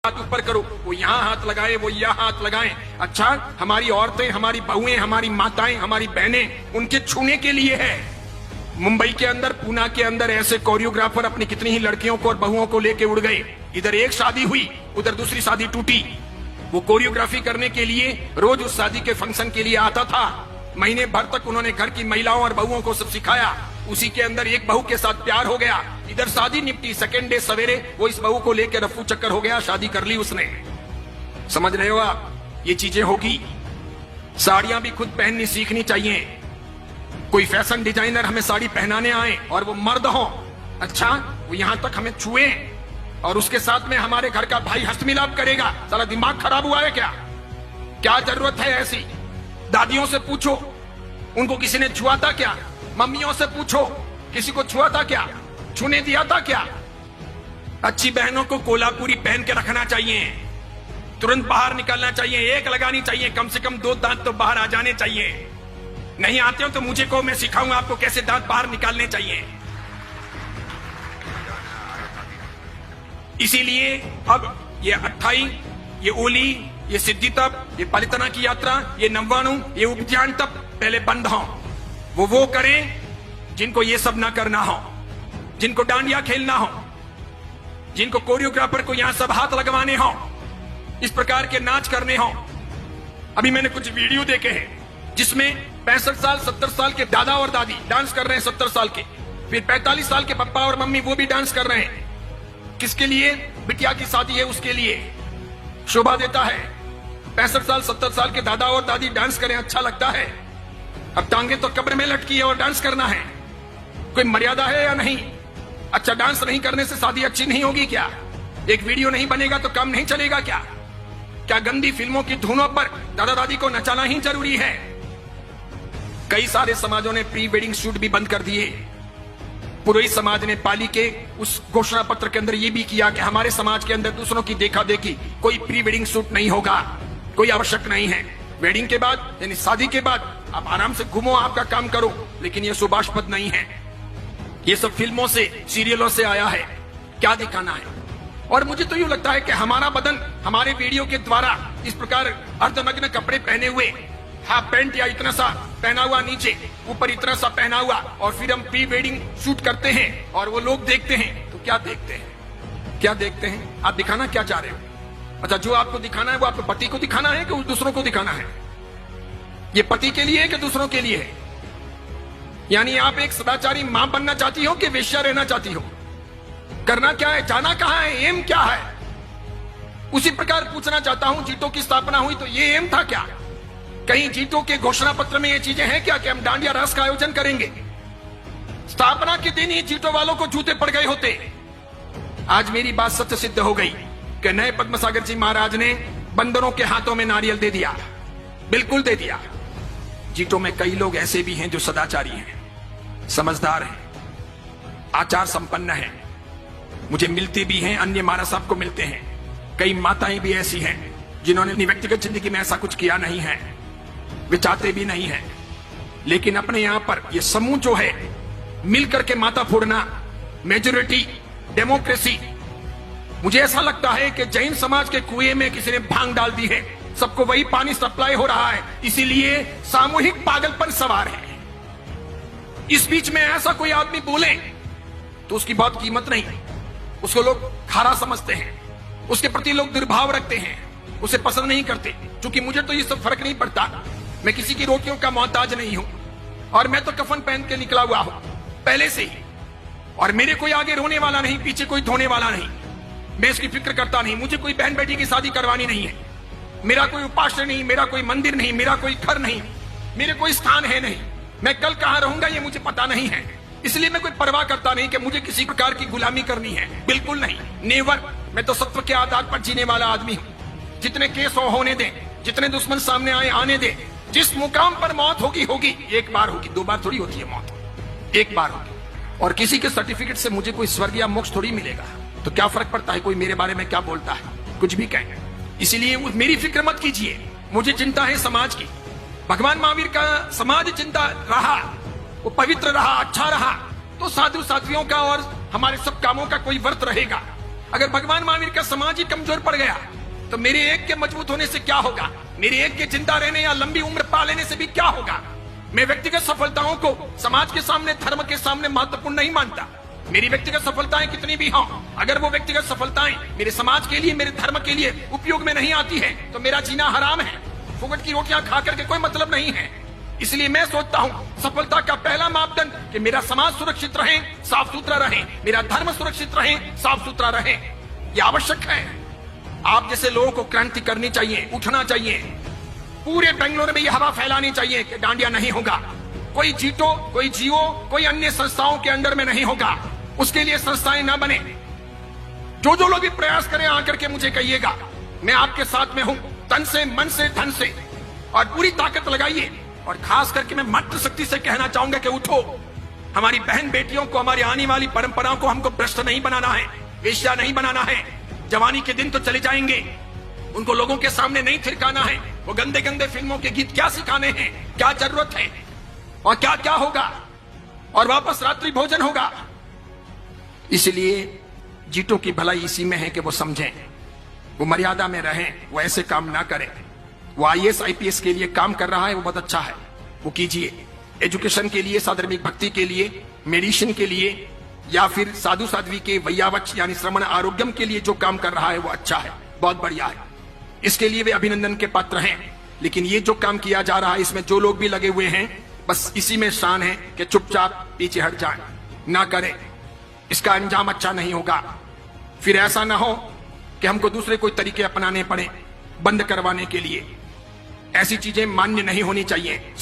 हाथ ऊपर करो, वो यहाँ हाथ लगाए, वो यहाँ हाथ लगाएं। अच्छा, हमारी औरतें, हमारी बहुएं, हमारी माताएं, हमारी बहनें, उनके छूने के लिए है। मुंबई के अंदर, पूना के अंदर ऐसे कोरियोग्राफर अपनी कितनी ही लड़कियों को और बहुओं को लेके उड़ गए। इधर एक शादी हुई, उधर दूसरी शादी टूटी। वो कोरियोग्राफी करने के लिए रोज उस शादी के फंक्शन के लिए आता था। महीने भर तक उन्होंने घर की महिलाओं और बहुओं को सब सिखाया। उसी के अंदर एक बहू के साथ प्यार हो गया। इधर शादी निपटी, सेकेंड डे सवेरे वो इस बहू को लेकर रफू चक्कर हो गया, शादी कर ली उसने। समझ रहे हो आप? ये चीजें होगी। साड़ियां भी खुद पहननी सीखनी चाहिए। कोई फैशन डिजाइनर हमें साड़ी पहनाने आए और वो मर्द हो, अच्छा, वो यहां तक हमें छुए और उसके साथ में हमारे घर का भाई हस्तमिलाप करेगा। साला दिमाग खराब हुआ है क्या? क्या जरूरत है ऐसी? दादियों से पूछो, उनको किसी ने छुआ था क्या? मम्मियों से पूछो, किसी को छुआ था क्या? छूने दिया था क्या? अच्छी बहनों को कोल्हापुरी पहन के रखना चाहिए, तुरंत बाहर निकलना चाहिए, एक लगानी चाहिए, कम से कम 2 दांत तो बाहर आ जाने चाहिए। नहीं आते हो तो मुझे को, मैं सिखाऊंगा आपको कैसे दांत बाहर निकालने चाहिए। इसीलिए अब ये अट्ठाई, ये ओली, ये सिद्धि तप, ये पलितना की यात्रा, ये नव्वाणु, ये उपध्यान तप पहले बंद हो। वो करें जिनको ये सब ना करना हो, जिनको डांडिया खेलना हो, जिनको कोरियोग्राफर को यहां सब हाथ लगवाने हो, इस प्रकार के नाच करने हो। अभी मैंने कुछ वीडियो देखे हैं जिसमें 65 साल 70 साल के दादा और दादी डांस कर रहे हैं, 70 साल के, फिर 45 साल के पापा और मम्मी वो भी डांस कर रहे हैं। किसके लिए? बिटिया की शादी है उसके लिए। शोभा देता है। 65 साल 70 साल के दादा और दादी डांस करें, अच्छा लगता है। अब टांगे तो कब्र में लटकी है और डांस करना है, कोई मर्यादा है या नहीं? अच्छा, डांस नहीं करने से शादी अच्छी नहीं होगी क्या? एक वीडियो नहीं बनेगा तो काम नहीं चलेगा क्या? क्या गंदी फिल्मों की धुनों पर दादा दादी को नचाना ही जरूरी है? कई सारे समाजों ने प्री वेडिंग शूट भी बंद कर दिए। पुरोहित समाज ने पाली के उस घोषणा पत्र के अंदर यह भी किया कि हमारे समाज के अंदर दूसरों की देखा देखी कोई प्री वेडिंग शूट नहीं होगा, कोई आवश्यक नहीं है। वेडिंग के बाद यानी शादी के बाद आप आराम से घूमो, आपका काम करो, लेकिन यह सुभाषपद नहीं है। ये सब फिल्मों से, सीरियलों से आया है। क्या दिखाना है? और मुझे तो यूं लगता है कि हमारा बदन हमारे वीडियो के द्वारा इस प्रकार अर्धनग्न कपड़े पहने हुए, हाफ पैंट या इतना सा पहना हुआ नीचे, ऊपर इतना सा पहना हुआ, और फिर हम प्री वेडिंग शूट करते हैं और वो लोग देखते हैं तो क्या देखते हैं? क्या देखते हैं? आप दिखाना क्या चाह रहे हो? अच्छा, जो आपको दिखाना है वो आपके पति को दिखाना है कि दूसरों को दिखाना है? ये पति के लिए है कि दूसरों के लिए है? यानी आप एक सदाचारी मां बनना चाहती हो कि वेश्या रहना चाहती हो? करना क्या है? जाना कहां है? एम क्या है? उसी प्रकार पूछना चाहता हूं, जीटो की स्थापना हुई तो ये एम था क्या? कहीं जीटो के घोषणा पत्र में ये चीजें हैं क्या कि हम डांडिया रास का आयोजन करेंगे? स्थापना के दिन ही जीटो वालों को जूते पड़ गए होते। आज मेरी बात सत्य सिद्ध हो गई कि नए पद्मसागर जी महाराज ने बंदरों के हाथों में नारियल दे दिया, बिल्कुल दे दिया। जीटो में कई लोग ऐसे भी हैं जो सदाचारी हैं, समझदार हैं, आचार संपन्न हैं, मुझे मिलते भी हैं, अन्य महाराज साहब को मिलते हैं। कई माताएं भी ऐसी हैं जिन्होंने अपनी व्यक्तिगत जिंदगी में ऐसा कुछ किया नहीं है, वे चाहते भी नहीं है, लेकिन अपने यहां पर ये समूह जो है मिलकर के माता फोड़ना, मेजोरिटी, डेमोक्रेसी, मुझे ऐसा लगता है कि जैन समाज के कुएं में किसी ने भांग डाल दी है, सबको वही पानी सप्लाई हो रहा है, इसीलिए सामूहिक पागलपन सवार है। इस बीच में ऐसा कोई आदमी बोले तो उसकी बहुत कीमत नहीं, उसको लोग खारा समझते हैं, उसके प्रति लोग दुर्भाव रखते हैं, उसे पसंद नहीं करते। क्योंकि मुझे तो ये सब फर्क नहीं पड़ता, मैं किसी की रोटियों का मोहताज नहीं हूं, और मैं तो कफन पहन के निकला हुआ हूं पहले से ही, और मेरे कोई आगे रोने वाला नहीं, पीछे कोई धोने वाला नहीं, मैं इसकी फिक्र करता नहीं। मुझे कोई बहन बेटी की शादी करवानी नहीं है, मेरा कोई उपास्य नहीं, मेरा कोई मंदिर नहीं, मेरा कोई घर नहीं, मेरे कोई स्थान है नहीं, मैं कल कहां रहूंगा ये मुझे पता नहीं है, इसलिए मैं कोई परवाह करता नहीं कि मुझे किसी प्रकार की गुलामी करनी है, बिल्कुल नहीं, नेवर। मैं तो सत्व के आधार पर जीने वाला आदमी हूं। जितने केस होने दें, जितने दुश्मन सामने आए आने दें, जिस मुकाम पर मौत होगी होगी, एक बार होगी, 2 बार थोड़ी होती है मौत, एक बार होगी। और किसी के सर्टिफिकेट से मुझे कोई स्वर्ग या मोक्ष थोड़ी मिलेगा, तो क्या फर्क पड़ता है कोई मेरे बारे में क्या बोलता है, कुछ भी कहे। इसीलिए मेरी फिक्र मत कीजिए, मुझे चिंता है समाज की। भगवान महावीर का समाज चिंता रहा, वो पवित्र रहा, अच्छा रहा, तो साधु साध्वियों का और हमारे सब कामों का कोई व्रत रहेगा। अगर भगवान महावीर का समाज ही कमजोर पड़ गया तो मेरे एक के मजबूत होने से क्या होगा, मेरे एक के जिंदा रहने या लंबी उम्र पा लेने से भी क्या होगा। मैं व्यक्तिगत सफलताओं को समाज के सामने, धर्म के सामने महत्वपूर्ण नहीं मानता। मेरी व्यक्तिगत सफलताएं कितनी भी हों, अगर वो व्यक्तिगत सफलताएं मेरे समाज के लिए, मेरे धर्म के लिए उपयोग में नहीं आती है तो मेरा जीना हराम है। फुकट की रोटियां खा करके कोई मतलब नहीं है। इसलिए मैं सोचता हूं सफलता का पहला मापदंड कि मेरा समाज सुरक्षित रहे, साफ सुथरा रहे, मेरा धर्म सुरक्षित रहे, साफ सुथरा रहे। यह आवश्यक है। आप जैसे लोगों को क्रांति करनी चाहिए, उठना चाहिए। पूरे बेंगलुरु में यह हवा फैलानी चाहिए कि डांडिया नहीं होगा, कोई जीतो, कोई जियो, कोई अन्य संस्थाओं के अंडर में नहीं होगा। उसके लिए संस्थाएं ना बने। जो लोग भी प्रयास करें आकर के मुझे कहिएगा, मैं आपके साथ में हूं, तन से, मन से, धन से, और पूरी ताकत लगाइए। और खास करके मैं मंत्र शक्ति से कहना चाहूंगा कि उठो। हमारी बहन बेटियों को, हमारी आने वाली परंपराओं को हमको भ्रष्ट नहीं बनाना है, वेश्या नहीं बनाना है। जवानी के दिन तो चले जाएंगे, उनको लोगों के सामने नहीं थिरकाना है। वो गंदे गंदे फिल्मों के गीत क्या सिखाने हैं, क्या जरूरत है, और क्या क्या होगा, और वापस रात्रि भोजन होगा। इसलिए जीतों की भलाई इसी में है कि वो समझें, वो मर्यादा में रहें, वो ऐसे काम ना करें। वो IAS IPS के लिए काम कर रहा है, वो बहुत अच्छा है, वो कीजिए। एजुकेशन के लिए, साधर्मिक भक्ति के लिए, मेडिसिन के लिए, या फिर साधु साध्वी के वैयावच यानी श्रवण आरोग्यम के लिए जो काम कर रहा है वो अच्छा है, बहुत बढ़िया है। इसके लिए वे अभिनंदन के पात्र हैं। लेकिन ये जो काम किया जा रहा है, इसमें जो लोग भी लगे हुए हैं, बस इसी में शान है कि चुपचाप पीछे हट जाएं, ना करें। इसका अंजाम अच्छा नहीं होगा। फिर ऐसा ना हो कि हमको दूसरे कोई तरीके अपनाने पड़े बंद करवाने के लिए। ऐसी चीजें मान्य नहीं होनी चाहिए।